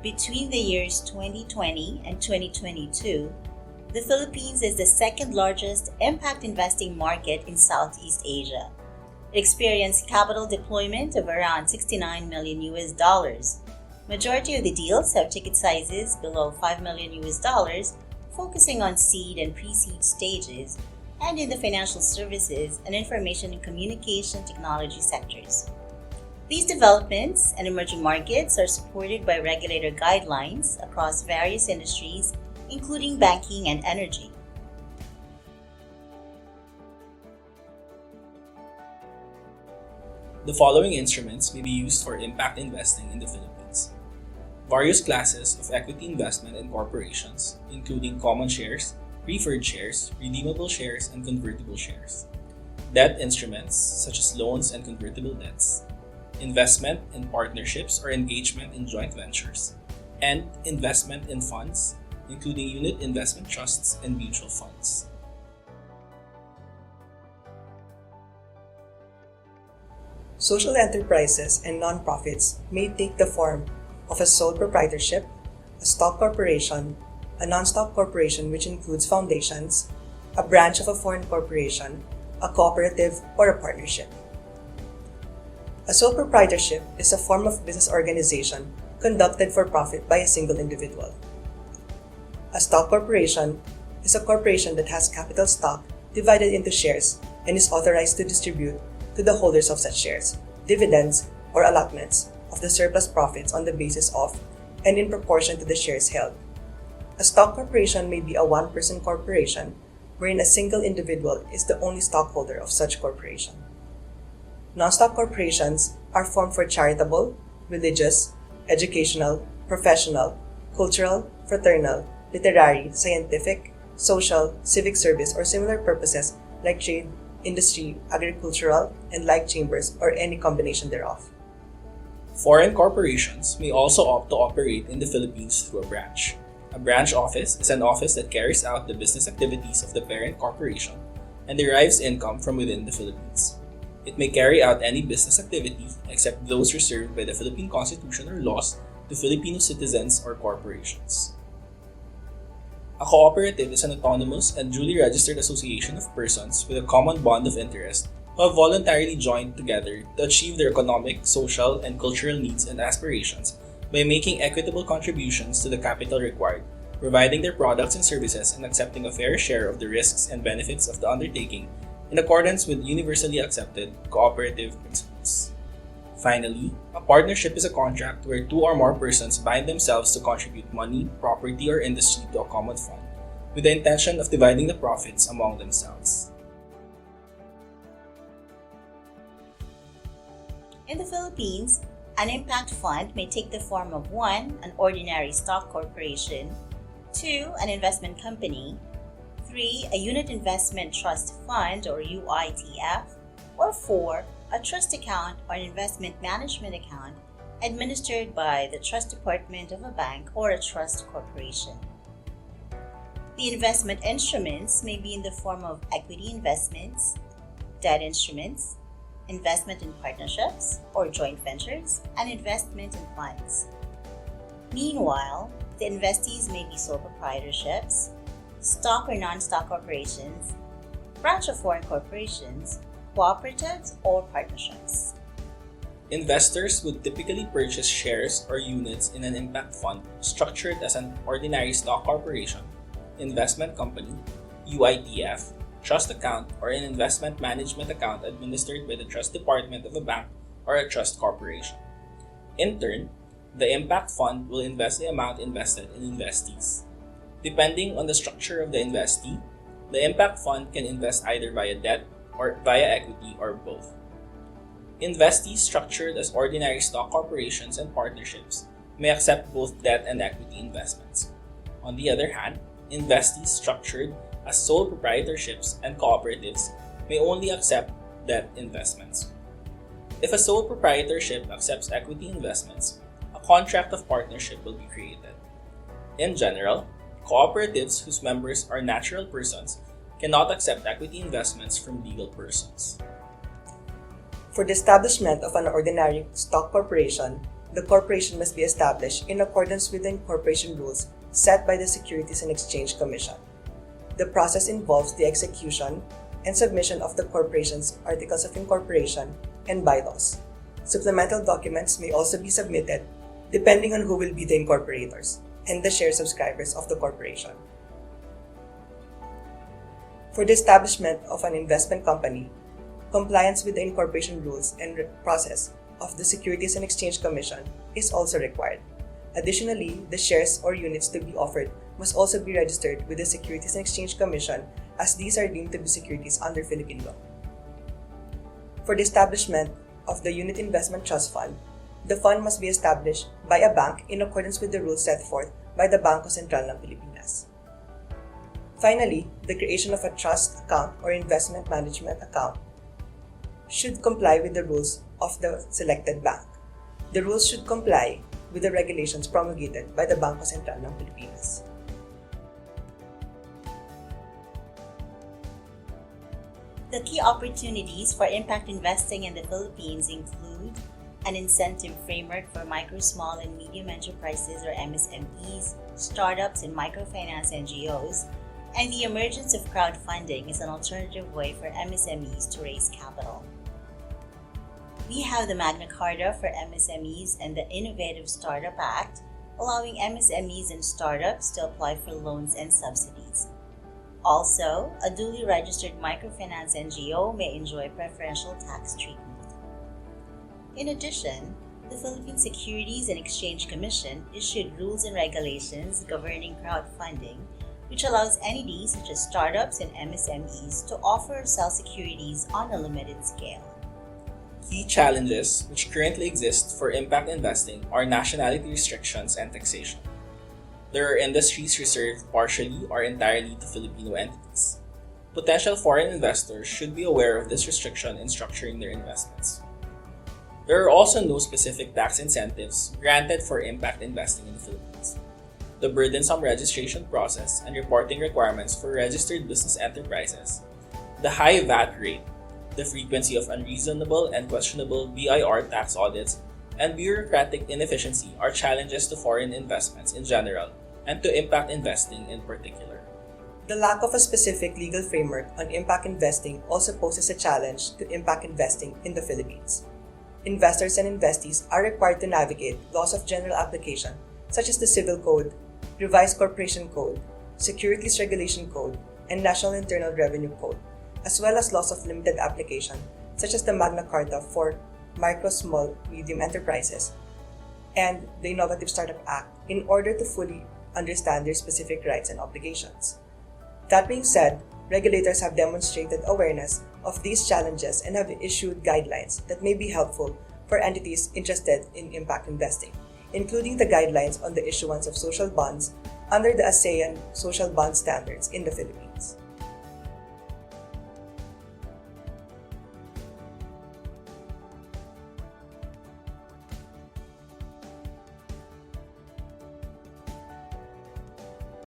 Between the years 2020 and 2022, the Philippines is the second largest impact investing market in Southeast Asia. It experienced capital deployment of around 69 million US dollars. Majority of the deals have ticket sizes below 5 million US dollars, focusing on seed and pre-seed stages and in the financial services and information and communication technology sectors. These developments and emerging markets are supported by regulator guidelines across various industries, including banking and energy. The following instruments may be used for impact investing in the Philippines. Various classes of equity investment in corporations, including common shares, preferred shares, redeemable shares, and convertible shares. Debt instruments, such as loans and convertible debts. Investment in partnerships or engagement in joint ventures. And investment in funds, including unit investment trusts and mutual funds. Social enterprises and nonprofits may take the form of a sole proprietorship, a stock corporation, a non-stock corporation which includes foundations, a branch of a foreign corporation, a cooperative, or a partnership. A sole proprietorship is a form of business organization conducted for profit by a single individual. A stock corporation is a corporation that has capital stock divided into shares and is authorized to distribute to the holders of such shares dividends or allotments of the surplus profits on the basis of and in proportion to the shares held. A stock corporation may be a one-person corporation wherein a single individual is the only stockholder of such corporation. Non-stock corporations are formed for charitable, religious, educational, professional, cultural, fraternal, literary, scientific, social, civic service, or similar purposes like trade, industry, agricultural, and like chambers or any combination thereof. Foreign corporations may also opt to operate in the Philippines through a branch. A branch office is an office that carries out the business activities of the parent corporation and derives income from within the Philippines. It may carry out any business activity except those reserved by the Philippine Constitution or laws to Filipino citizens or corporations. A cooperative is an autonomous and duly registered association of persons with a common bond of interest who have voluntarily joined together to achieve their economic, social, and cultural needs and aspirations by making equitable contributions to the capital required, providing their products and services, and accepting a fair share of the risks and benefits of the undertaking in accordance with universally accepted cooperative principles. Finally, a partnership is a contract where two or more persons bind themselves to contribute money, property, or industry to a common fund with the intention of dividing the profits among themselves. In the Philippines, an impact fund may take the form of 1. An ordinary stock corporation, 2. An investment company, 3. A unit investment trust fund or UITF, or 4. A trust account or an investment management account administered by the trust department of a bank or a trust corporation. The investment instruments may be in the form of equity investments, debt instruments, investment in partnerships or joint ventures, and investment in funds. Meanwhile, the investees may be sole proprietorships, stock or non-stock corporations, branch of foreign corporations, cooperatives, or partnerships. Investors would typically purchase shares or units in an impact fund structured as an ordinary stock corporation, investment company, UITF, trust account, or an investment management account administered by the trust department of a bank or a trust corporation. In turn, the impact fund will invest the amount invested in investees. Depending on the structure of the investee, the impact fund can invest either via debt or via equity or both. Investees structured as ordinary stock corporations and partnerships may accept both debt and equity investments. On the other hand, investees structured as sole proprietorships and cooperatives may only accept debt investments. If a sole proprietorship accepts equity investments, a contract of partnership will be created. In general, cooperatives whose members are natural persons cannot accept equity investments from legal persons. For the establishment of an ordinary stock corporation, the corporation must be established in accordance with the incorporation rules set by the Securities and Exchange Commission. The process involves the execution and submission of the corporation's articles of incorporation and bylaws. Supplemental documents may also be submitted depending on who will be the incorporators and the share subscribers of the corporation. For the establishment of an investment company, compliance with the incorporation rules and process of the Securities and Exchange Commission is also required. Additionally, the shares or units to be offered must also be registered with the Securities and Exchange Commission, as these are deemed to be securities under Philippine law. For the establishment of the Unit Investment Trust Fund, the fund must be established by a bank in accordance with the rules set forth by the Bangko Sentral ng Pilipinas. Finally, the creation of a trust account or investment management account should comply with the rules of the selected bank. The rules should comply with the regulations promulgated by the Bangko Sentral ng Pilipinas. The key opportunities for impact investing in the Philippines include an incentive framework for micro, small, and medium enterprises or MSMEs, startups, and microfinance NGOs, and the emergence of crowdfunding as an alternative way for MSMEs to raise capital. We have the Magna Carta for MSMEs and the Innovative Startup Act, allowing MSMEs and startups to apply for loans and subsidies. Also, a duly registered microfinance NGO may enjoy preferential tax treatment. In addition, the Philippine Securities and Exchange Commission issued rules and regulations governing crowdfunding, which allows entities such as startups and MSMEs to offer or sell securities on a limited scale. Key challenges which currently exist for impact investing are nationality restrictions and taxation. There are industries reserved partially or entirely to Filipino entities. Potential foreign investors should be aware of this restriction in structuring their investments. There are also no specific tax incentives granted for impact investing in the Philippines. The burdensome registration process and reporting requirements for registered business enterprises, the high VAT rate, the frequency of unreasonable and questionable BIR tax audits, and bureaucratic inefficiency are challenges to foreign investments in general and to impact investing in particular. The lack of a specific legal framework on impact investing also poses a challenge to impact investing in the Philippines. Investors and investees are required to navigate laws of general application such as the Civil Code, Revised Corporation Code, Securities Regulation Code, and National Internal Revenue Code, as well as laws of limited application such as the Magna Carta for micro, small, medium enterprises and the Innovative Startup Act in order to fully understand their specific rights and obligations. That being said, regulators have demonstrated awareness of these challenges and have issued guidelines that may be helpful for entities interested in impact investing, including the guidelines on the issuance of social bonds under the ASEAN Social Bond Standards in the Philippines.